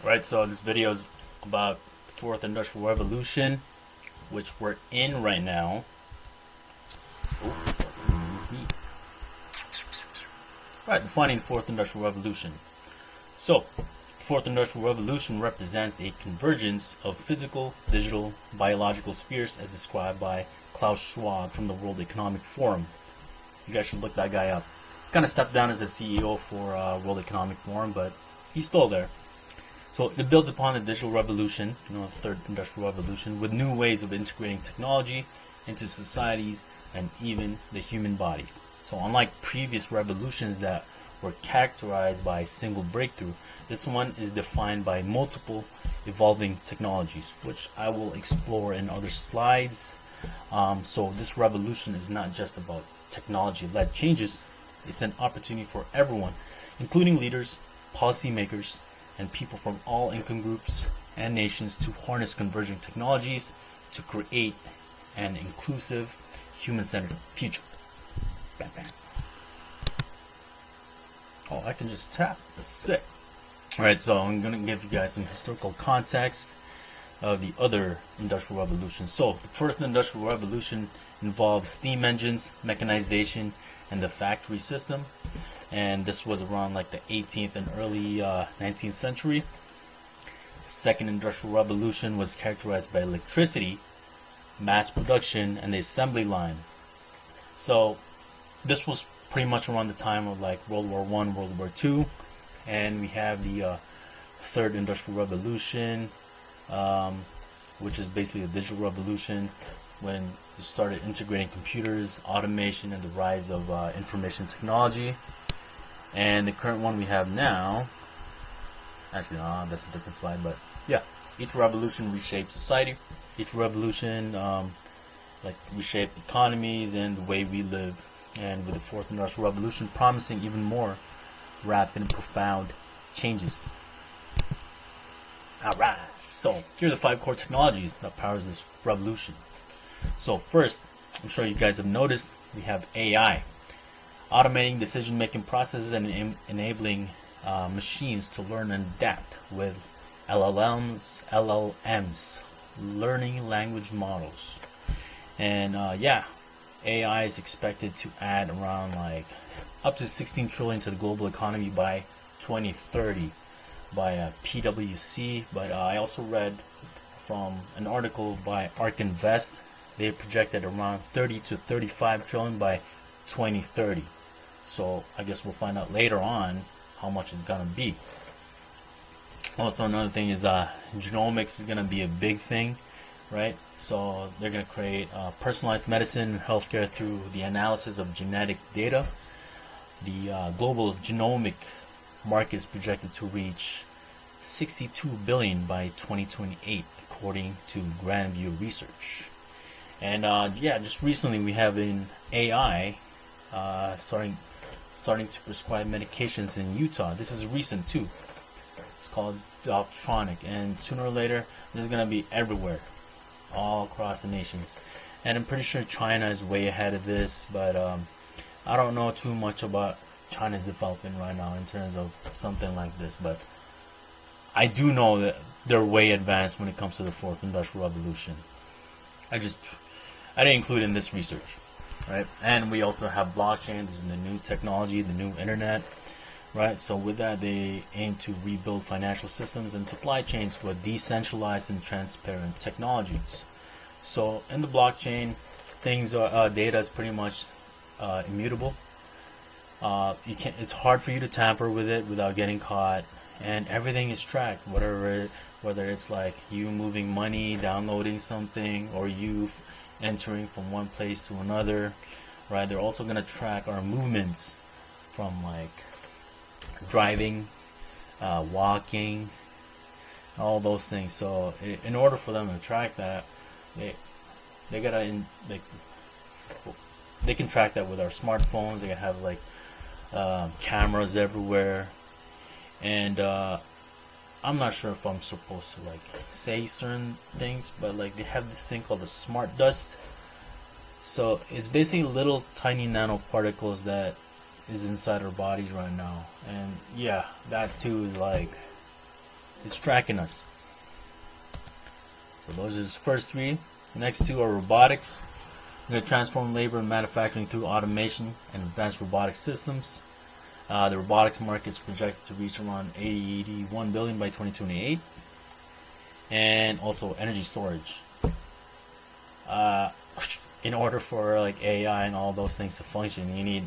Right, so this video is about the fourth industrial revolution, which we're in right now. Right, defining the fourth industrial revolution. So, the fourth industrial revolution represents a convergence of physical, digital, biological spheres as described by Klaus Schwab from the World Economic Forum. You guys should look that guy up. Kind of stepped down as the CEO for World Economic Forum, but he's still there. So it builds upon the digital revolution, the third industrial revolution, with new ways of integrating technology into societies and even the human body. So unlike previous revolutions that were characterized by a single breakthrough, this one is defined by multiple evolving technologies, which I will explore in other slides. So this revolution is not just about technology-led changes, it's an opportunity for everyone, including leaders, policymakers, and people from all income groups and nations to harness converging technologies to create an inclusive, human-centered future. Bam, bam. Oh, I can just tap. That's sick. Alright, so I'm going to give you guys some historical context of the other industrial revolutions. So, the first industrial revolution involved steam engines, mechanization, and the factory system. And this was around like the 18th and early 19th century. The second industrial revolution was characterized by electricity, mass production, and the assembly line. So this was pretty much around the time of like World War I, World War II, and we have the third industrial revolution, which is basically a digital revolution when you started integrating computers, automation, and the rise of information technology. And the current one we have now, actually that's a different slide, but yeah, each revolution reshaped society. Each revolution reshaped economies and the way we live. And with the fourth industrial revolution promising even more rapid and profound changes. Alright, so here are the 5 core technologies that powers this revolution. So first, I'm sure you guys have noticed, we have AI. Automating decision-making processes and enabling machines to learn and adapt with LLMs, learning language models. And yeah, AI is expected to add around like up to 16 trillion to the global economy by 2030 by PwC. But I also read from an article by ARK Invest, they projected around 30 to 35 trillion by 2030. So I guess we'll find out later on how much it's gonna be. Also, another thing is genomics is gonna be a big thing, right? So they're gonna create personalized medicine and healthcare through the analysis of genetic data. The global genomic market is projected to reach 62 billion by 2028, according to Grandview Research. And yeah, just recently we have in AI starting to prescribe medications in Utah. This is recent too. It's called Doctronic, and sooner or later this is gonna be everywhere, all across the nations. And I'm pretty sure China is way ahead of this, but I don't know too much about China's development right now in terms of something like this. But I do know that they're way advanced when it comes to the fourth industrial revolution. I didn't include in this research. Right, and we also have blockchain. This is the new technology, the new internet, right? So with that, they aim to rebuild financial systems and supply chains with decentralized and transparent technologies. So in the blockchain, things are data is pretty much immutable. It's hard for you to tamper with it without getting caught, and everything is tracked. Whether it's like you moving money, downloading something, or you entering from one place to another, right? They're also going to track our movements from like driving, walking, all those things. So in order for them to track that, they can track that with our smartphones. They can have like cameras everywhere, and I'm not sure if I'm supposed to like say certain things, but like they have this thing called the smart dust. So it's basically little tiny nanoparticles that is inside our bodies right now. And yeah, that too is like it's tracking us. So those are the first three. The next two are robotics. We're going to transform labor and manufacturing through automation and advanced robotic systems. The robotics market is projected to reach around 81 billion by 2028. And also energy storage. In order for like AI and all those things to function, you need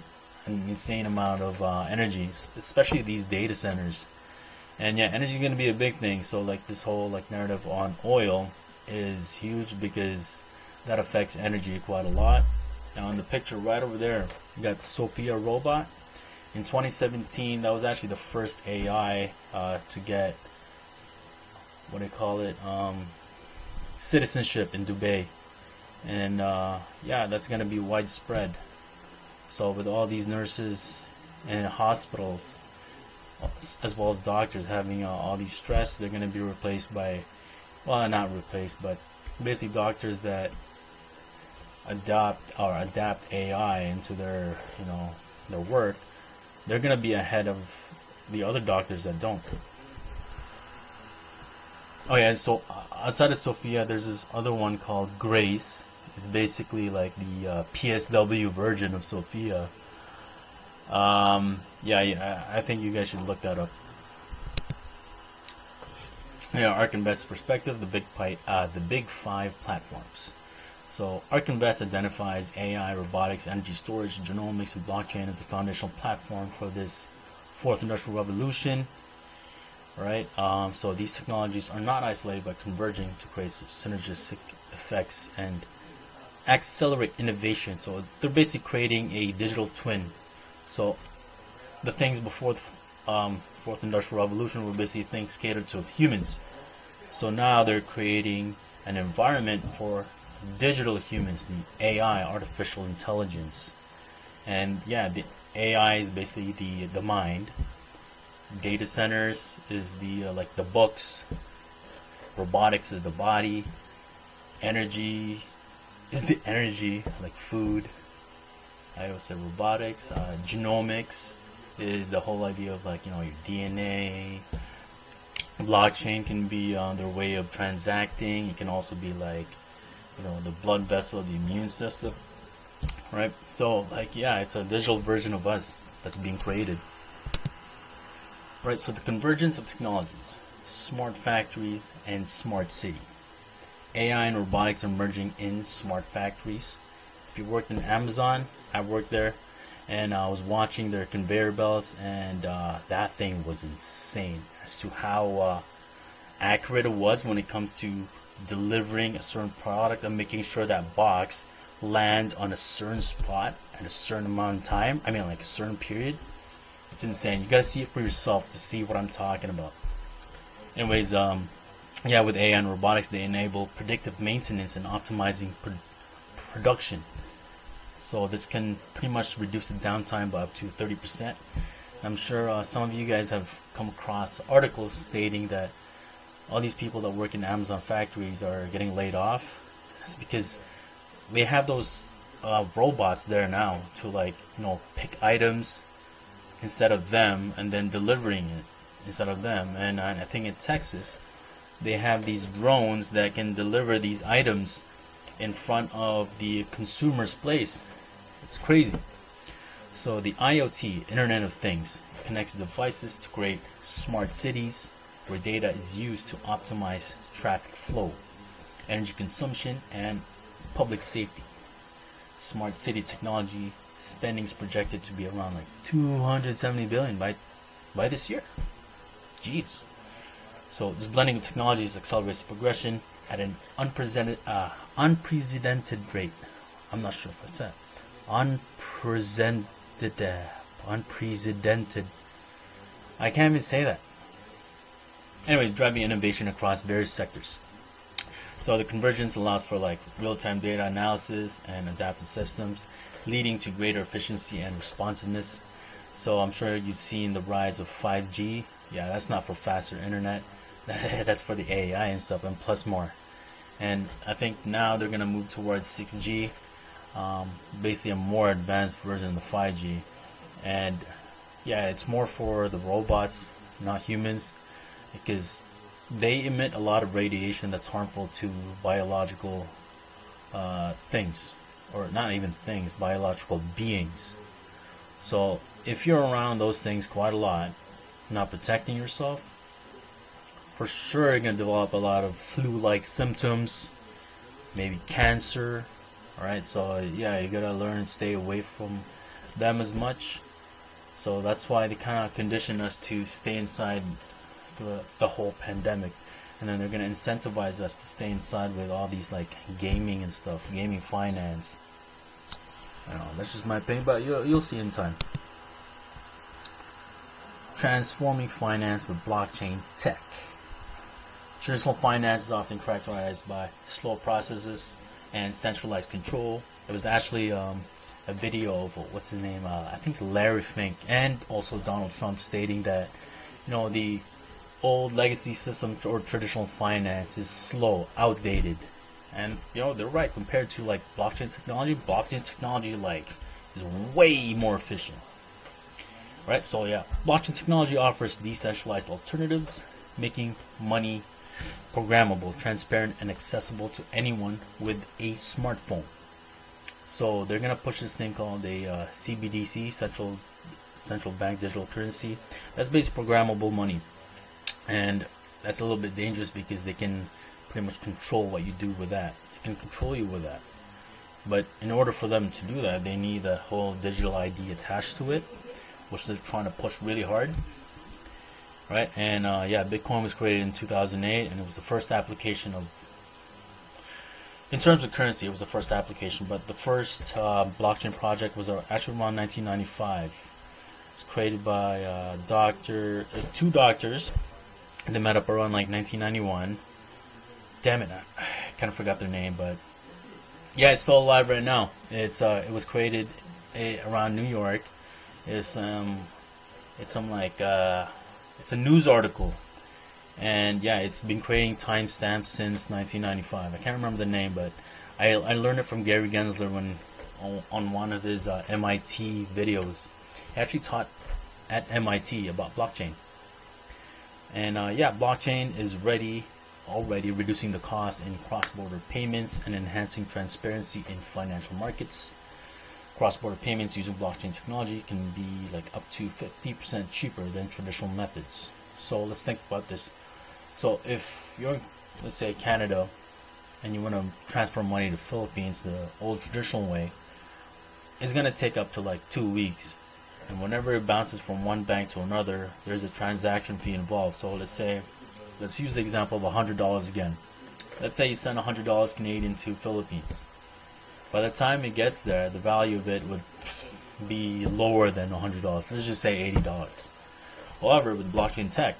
an insane amount of energy, especially these data centers. And yeah, energy is going to be a big thing. So like this whole like narrative on oil is huge because that affects energy quite a lot. Now in the picture right over there, you got the Sophia robot. In 2017, that was actually the first AI to get, what do you call it, citizenship in Dubai. And yeah, that's going to be widespread. So with all these nurses and hospitals, as well as doctors having all these stress, they're going to be replaced by, well, not replaced, but basically doctors that adapt AI into their, you know, their work. They're going to be ahead of the other doctors that don't. Oh yeah, so outside of Sophia, there's this other one called Grace. It's basically like the PSW version of Sophia. Yeah, I think you guys should look that up. Yeah, ARK Invest perspective, the big five platforms. So ARK Invest identifies AI, robotics, energy storage, genomics, and blockchain as the foundational platform for this fourth industrial revolution. Right? So these technologies are not isolated but converging to create synergistic effects and accelerate innovation. So they're basically creating a digital twin. So the things before the fourth industrial revolution were basically things catered to humans. So now they're creating an environment for digital humans, the AI, artificial intelligence. And yeah, the AI is basically the mind. Data centers is the like the books. Robotics is the body. Energy is the energy, like food. I always say robotics. Genomics is the whole idea of like, you know, your DNA. Blockchain can be their way of transacting. It can also be like, you know, the blood vessel, the immune system, right? So like, yeah, it's a digital version of us that's being created, right? So the convergence of technologies, smart factories and smart city. AI and robotics are merging in smart factories. If you worked in Amazon, I worked there, and I was watching their conveyor belts, and that thing was insane as to how accurate it was when it comes to delivering a certain product and making sure that box lands on a certain spot at a certain amount of time. I mean, like a certain period. It's insane. You gotta see it for yourself to see what I'm talking about. Anyways, yeah, with AI and robotics, they enable predictive maintenance and optimizing production. So this can pretty much reduce the downtime by up to 30%. I'm sure some of you guys have come across articles stating that all these people that work in Amazon factories are getting laid off. It's because they have those robots there now to, like, you know, pick items instead of them, and then delivering it instead of them. And I think in Texas they have these drones that can deliver these items in front of the consumer's place. It's crazy. So the IoT, Internet of Things, connects devices to create smart cities where data is used to optimize traffic flow, energy consumption, and public safety. Smart city technology spending is projected to be around like 270 billion by this year. Jeez. So this blending of technologies accelerates progression at an unprecedented rate. I'm not sure if I said unprecedented. I can't even say that. Anyways, driving innovation across various sectors. So the convergence allows for like real-time data analysis and adaptive systems, leading to greater efficiency and responsiveness. So I'm sure you've seen the rise of 5G. Yeah, that's not for faster internet. That's for the AI and stuff, and plus more. And I think now they're going to move towards 6G, basically a more advanced version of the 5G. And yeah, it's more for the robots, not humans, because they emit a lot of radiation that's harmful to biological things, or not even things, biological beings. So if you're around those things quite a lot, not protecting yourself, for sure you're going to develop a lot of flu-like symptoms, maybe cancer. Alright, so yeah, you gotta learn and stay away from them as much. So that's why they kind of condition us to stay inside the whole pandemic, and then they're gonna incentivize us to stay inside with all these like gaming and stuff, gaming finance. I don't know, that's just my opinion, but you'll see in time. Transforming finance with blockchain tech. Traditional finance is often characterized by slow processes and centralized control. It was actually a video of what's his name? I think Larry Fink and also Donald Trump stating that the old legacy system or traditional finance is slow, outdated, and they're right compared to like blockchain technology. Blockchain technology like is way more efficient. Right? So yeah, blockchain technology offers decentralized alternatives, making money programmable, transparent, and accessible to anyone with a smartphone. So they're gonna push this thing called a CBDC, central bank digital currency. That's basically programmable money, and that's a little bit dangerous because they can pretty much control what you do with that. They can control you with that. But in order for them to do that, they need a whole digital ID attached to it, which they're trying to push really hard. Right, and yeah, Bitcoin was created in 2008, and it was the first application of, in terms of currency, it was the first application, but the first blockchain project was actually around 1995. It's created by two doctors, and they met up around like 1991. Damn it, I kind of forgot their name, but yeah, it's still alive right now. It was created around New York. It's a news article, and yeah, it's been creating timestamps since 1995. I can't remember the name, but I learned it from Gary Gensler when on one of his MIT videos. He actually taught at MIT about blockchain, and yeah, blockchain is already reducing the cost in cross-border payments and enhancing transparency in financial markets. Cross-border payments using blockchain technology can be like up to 50% cheaper than traditional methods. So let's think about this. So if you're, let's say, Canada, and you want to transfer money to Philippines the old traditional way, it's going to take up to like 2 weeks. And whenever it bounces from one bank to another, there's a transaction fee involved. So let's use the example of $100 again. Let's say you send $100 Canadian to Philippines. By the time it gets there, the value of it would be lower than $100. Let's just say $80. However, with blockchain tech,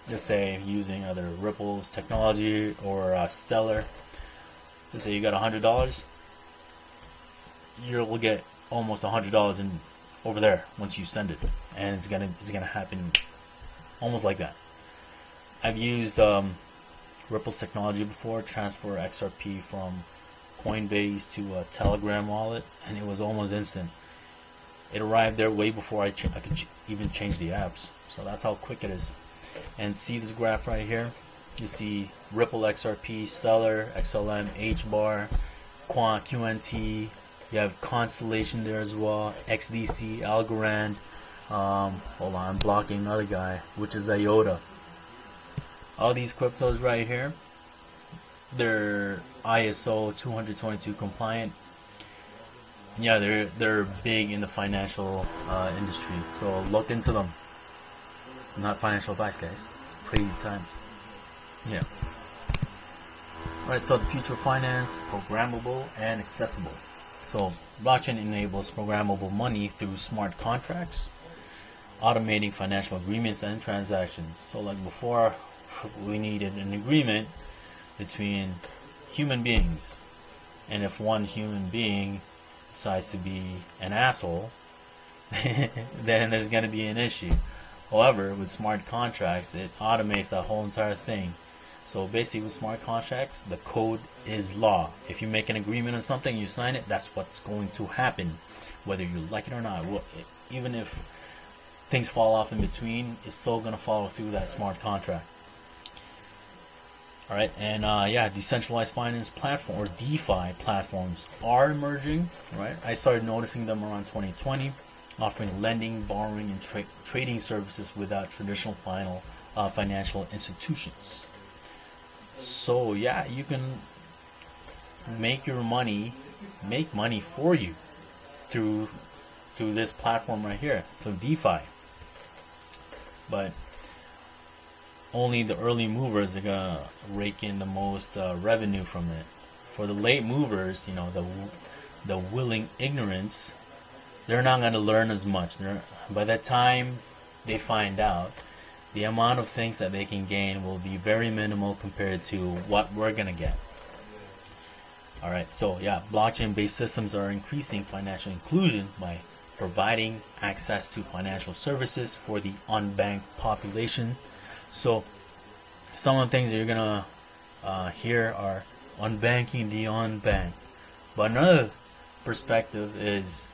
let's say using either Ripple's technology or Stellar, let's say you got $100, you'll get almost $100 in over there once you send it, and it's gonna happen almost like that. I've used Ripple's technology before, transfer XRP from Coinbase to a Telegram wallet, and it was almost instant. It arrived there way before I could even change the apps. So that's how quick it is. And see this graph right here? You see Ripple XRP, Stellar, XLM, HBAR, Quant, QNT. You have Constellation there as well, XDC, Algorand. Hold on, I'm blocking another guy, which is IOTA. All these cryptos right here, they're ISO 222 compliant. Yeah, they're big in the financial industry, so look into them. Not financial advice, guys. Crazy times. Yeah. Alright, so the future of finance, programmable and accessible. So blockchain enables programmable money through smart contracts, automating financial agreements and transactions. So like before, we needed an agreement between human beings, and if one human being decides to be an asshole, then there's going to be an issue. However, with smart contracts, it automates that whole entire thing. So basically with smart contracts, the code is law. If you make an agreement on something, you sign it, that's what's going to happen, whether you like it or not. Well, even if things fall off in between, it's still going to follow through that smart contract. All right, and yeah, decentralized finance platform or DeFi platforms are emerging. Right, I started noticing them around 2020, offering lending, borrowing, and trading services without traditional financial institutions. So yeah, you can make money for you through this platform right here, through DeFi. But only the early movers are gonna rake in the most revenue from it. For the late movers, you know, the willing ignorance, they're not gonna learn as much. By the time they find out, the amount of things that they can gain will be very minimal compared to what we're gonna get. All right, so yeah, blockchain-based systems are increasing financial inclusion by providing access to financial services for the unbanked population. So some of the things that you're gonna hear are unbanking the unbanked. But another perspective is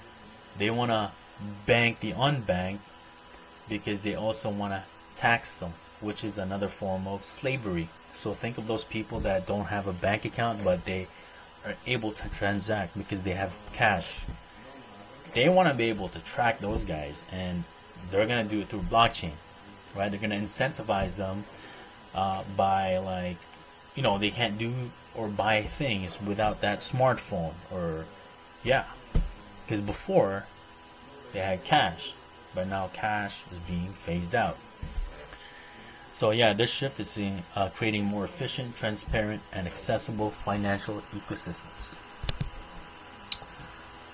they want to bank the unbanked because they also want to tax them, which is another form of slavery. So think of those people that don't have a bank account, but they are able to transact because they have cash. They want to be able to track those guys, and they're going to do it through blockchain, right? They're going to incentivize them by, like, you know, they can't do or buy things without that smartphone, or yeah, because before they had cash, but now cash is being phased out. So yeah, this shift is creating more efficient, transparent, and accessible financial ecosystems.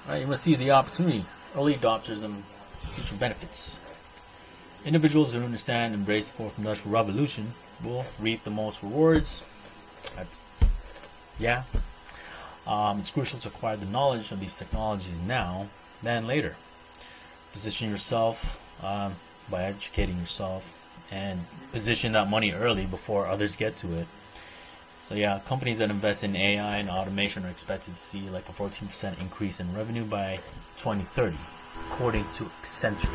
All right, you must seize the opportunity. Early adopters and future benefits. Individuals who understand and embrace the fourth industrial revolution will reap the most rewards. That's, yeah. It's crucial to acquire the knowledge of these technologies now than later. Position yourself by educating yourself, and position that money early before others get to it. So yeah, companies that invest in AI and automation are expected to see like a 14% increase in revenue by 2030, according to Accenture.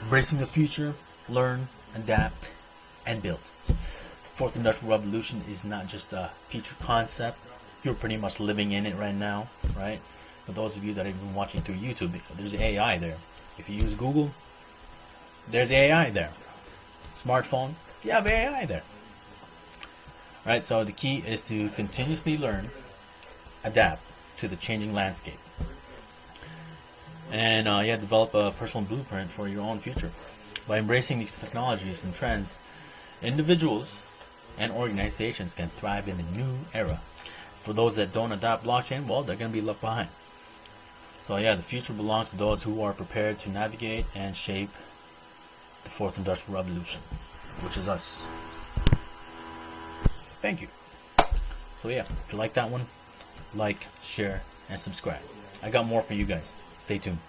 Embracing the future, learn, adapt, and build. Fourth industrial revolution is not just a future concept. You're pretty much living in it right now, right? For those of you that have been watching through YouTube, there's AI there. If you use Google, there's AI there. Smartphone, you have AI there. Right, so the key is to continuously learn, adapt to the changing landscape, and yeah, develop a personal blueprint for your own future. By embracing these technologies and trends, individuals and organizations can thrive in the new era. For those that don't adopt blockchain, well, they're going to be left behind. So yeah, the future belongs to those who are prepared to navigate and shape the fourth industrial revolution, which is us. Thank you. So yeah, if you like that one, like, share, and subscribe. I got more for you guys. Stay tuned.